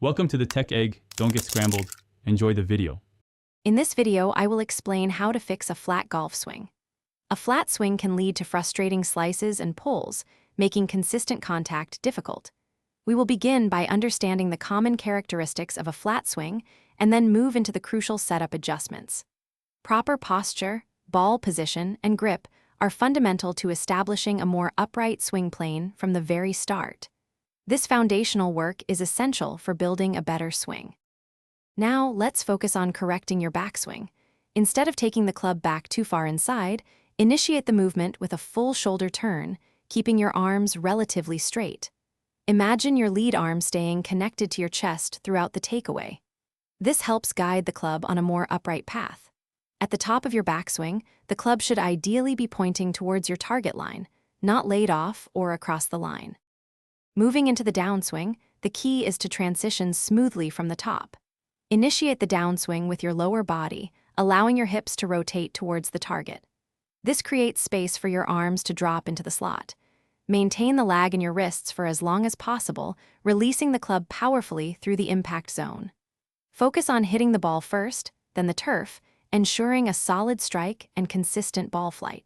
Welcome to the Tech Egg. Don't get scrambled. Enjoy the video. In this video, I will explain how to fix a flat golf swing. A flat swing can lead to frustrating slices and pulls, making consistent contact difficult. We will begin by understanding the common characteristics of a flat swing and then move into the crucial setup adjustments. Proper posture, ball position, and grip are fundamental to establishing a more upright swing plane from the very start. This foundational work is essential for building a better swing. Now, let's focus on correcting your backswing. Instead of taking the club back too far inside, initiate the movement with a full shoulder turn, keeping your arms relatively straight. Imagine your lead arm staying connected to your chest throughout the takeaway. This helps guide the club on a more upright path. At the top of your backswing, the club should ideally be pointing towards your target line, not laid off or across the line. Moving into the downswing, the key is to transition smoothly from the top. Initiate the downswing with your lower body, allowing your hips to rotate towards the target. This creates space for your arms to drop into the slot. Maintain the lag in your wrists for as long as possible, releasing the club powerfully through the impact zone. Focus on hitting the ball first, then the turf, ensuring a solid strike and consistent ball flight.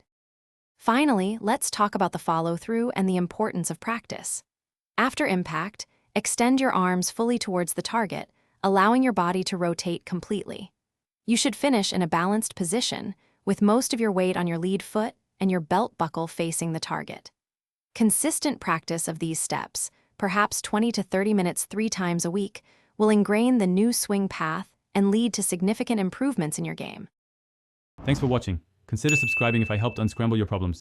Finally, let's talk about the follow-through and the importance of practice. After impact, extend your arms fully towards the target, allowing your body to rotate completely. You should finish in a balanced position, with most of your weight on your lead foot and your belt buckle facing the target. Consistent practice of these steps, perhaps 20 to 30 minutes 3 times a week, will ingrain the new swing path and lead to significant improvements in your game. Thanks for watching. Consider subscribing if I helped unscramble your problems.